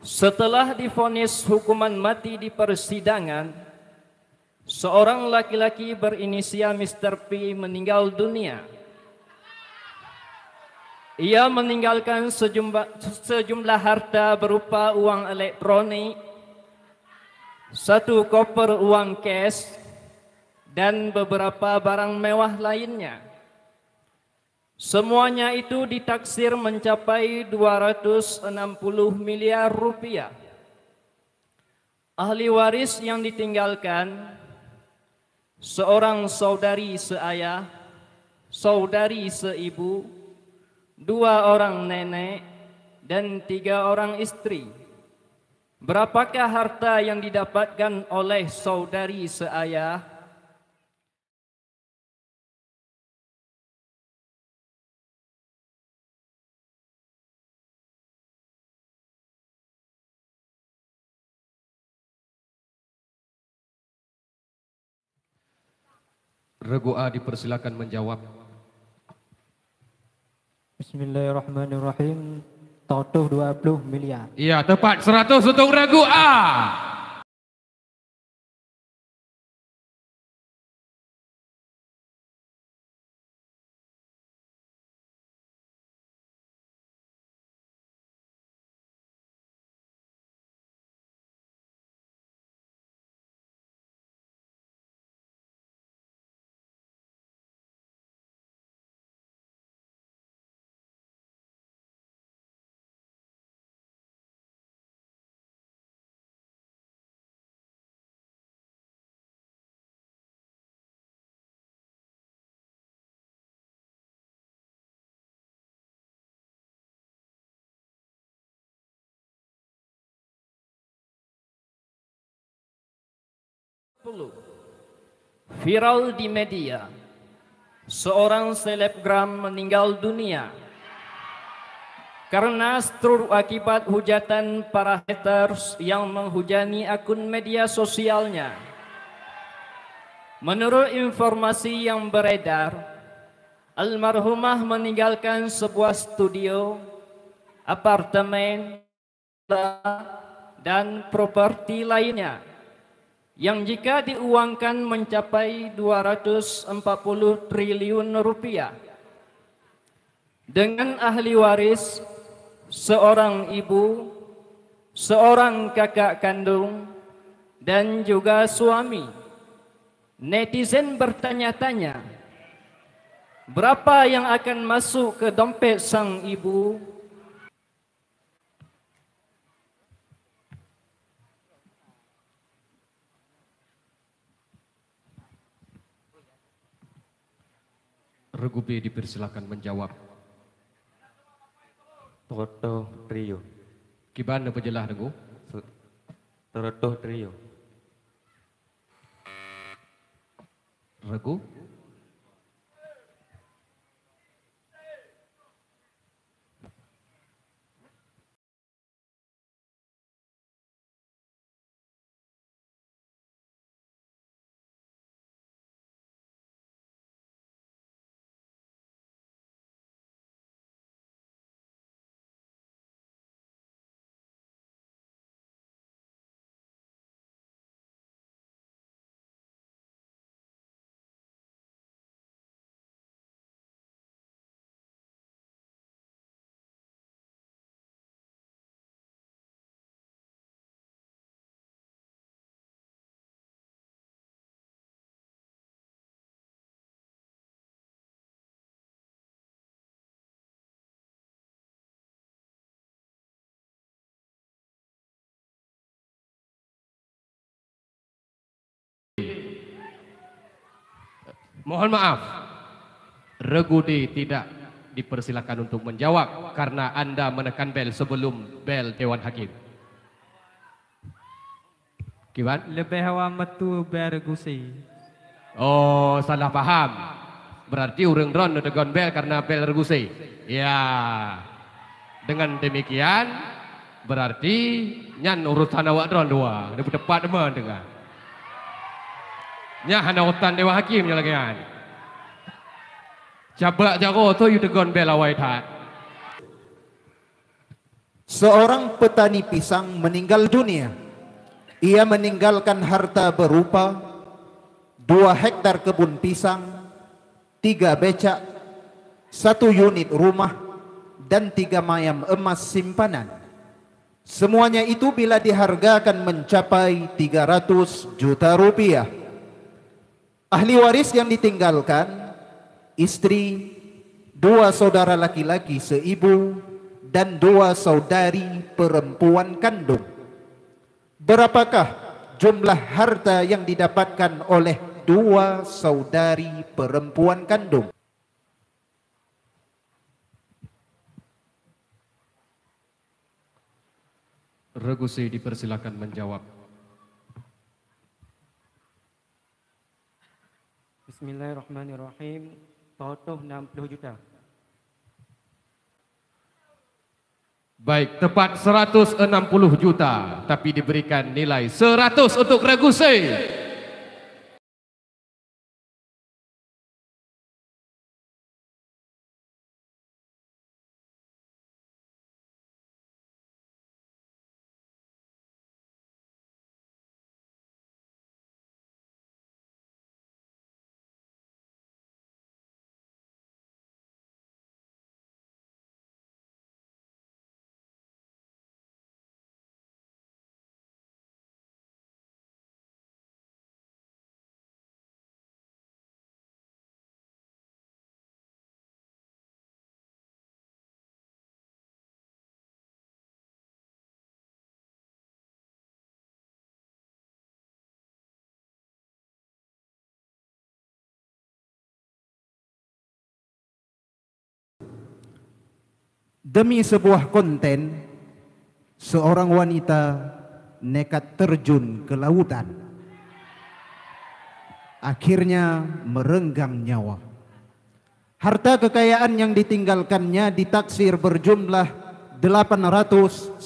Setelah divonis hukuman mati di persidangan, seorang laki-laki berinisial Mr. P meninggal dunia. Ia meninggalkan sejumlah harta berupa uang elektronik, satu koper uang cash, dan beberapa barang mewah lainnya. Semuanya itu ditaksir mencapai 260 miliar rupiah. Ahli waris yang ditinggalkan seorang saudari seayah, saudari seibu, 2 orang nenek, dan 3 orang istri. Berapakah harta yang didapatkan oleh saudari seayah? Regu A dipersilakan menjawab. Bismillahirrahmanirrahim. Total 20 miliar. Iya, tepat 100 untuk regu A. Viral di media, seorang selebgram meninggal dunia karena stroke akibat hujatan para haters yang menghujani akun media sosialnya. Menurut informasi yang beredar, almarhumah meninggalkan sebuah studio, apartemen, dan properti lainnya yang jika diuangkan mencapai 240 triliun rupiah. Dengan ahli waris, seorang ibu, seorang kakak kandung, dan juga suami. Netizen bertanya-tanya, berapa yang akan masuk ke dompet sang ibu? Regu B dipersilakan menjawab. Total trio. Gimana penjelah regu? Total trio. Regu? Mohon maaf, regu D tidak dipersilakan untuk menjawab karena Anda menekan bel sebelum bel Dewan Hakim. Gimana? Lebih awam metu bergusi. Oh, salah paham. Berarti urang dron tegon bel karena bel regusi. Ya. Dengan demikian berarti nyan urusan awak dron dua. Dia tepat demen dengan. Nya hana utan Dewan Hakim nya lagi kan. Cabak jaro tu you tegon bel awai tak. Seorang petani pisang meninggal dunia. Ia meninggalkan harta berupa 2 hektar kebun pisang, 3 becak, 1 unit rumah, dan 3 mayam emas simpanan. Semuanya itu bila dihargakan mencapai 300 juta rupiah. Ahli waris yang ditinggalkan, istri, 2 saudara laki-laki seibu, dan 2 saudari perempuan kandung. Berapakah jumlah harta yang didapatkan oleh 2 saudari perempuan kandung? Regusi dipersilakan menjawab. Bismillahirrahmanirrahim. Total 60 juta. Baik, tepat 160 juta, tapi diberikan nilai 100 untuk Regusi. Demi sebuah konten, seorang wanita nekat terjun ke lautan. Akhirnya merenggang nyawa. Harta kekayaan yang ditinggalkannya ditaksir berjumlah 810.000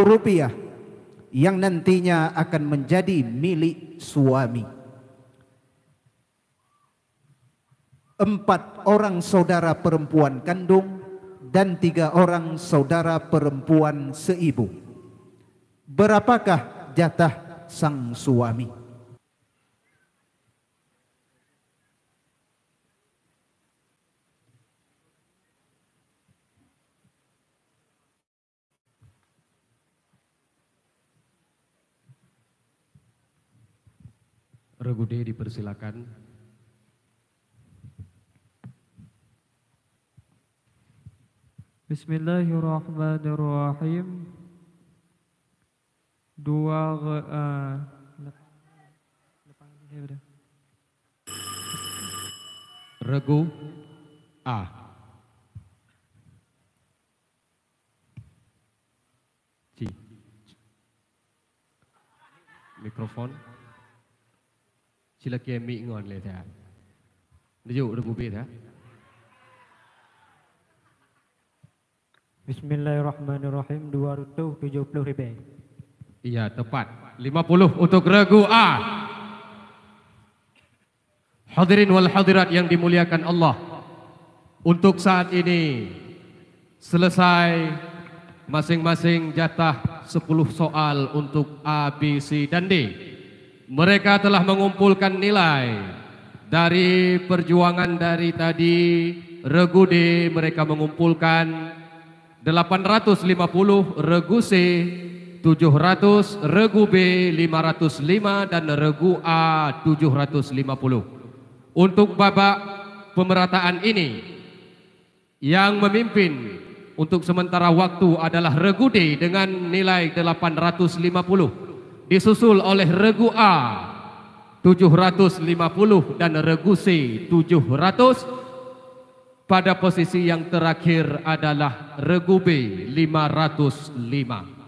rupiah yang nantinya akan menjadi milik suami. 4 orang saudara perempuan kandung dan 3 orang saudara perempuan seibu. Berapakah jatah sang suami? Regude dipersilakan. Bismillahirrahmanirrahim. Regu A. C. Mikrofon. Sila kemi ngon le ta. Dejuk Regu B ta. Bismillahirrahmanirrahim. 270 ribu. Iya, tepat. 50 untuk Regu A. Hadirin wal hadirat yang dimuliakan Allah. Untuk saat ini selesai masing-masing jatah 10 soal untuk A, B, C dan D. Mereka telah mengumpulkan nilai dari perjuangan dari tadi. Regu D mereka mengumpulkan 850, Regu C 700, Regu B 505 dan Regu A 750. Untuk babak pemerataan ini yang memimpin untuk sementara waktu adalah Regu D dengan nilai 850, disusul oleh Regu A 750 dan Regu C 700. Pada posisi yang terakhir adalah Regu B 505.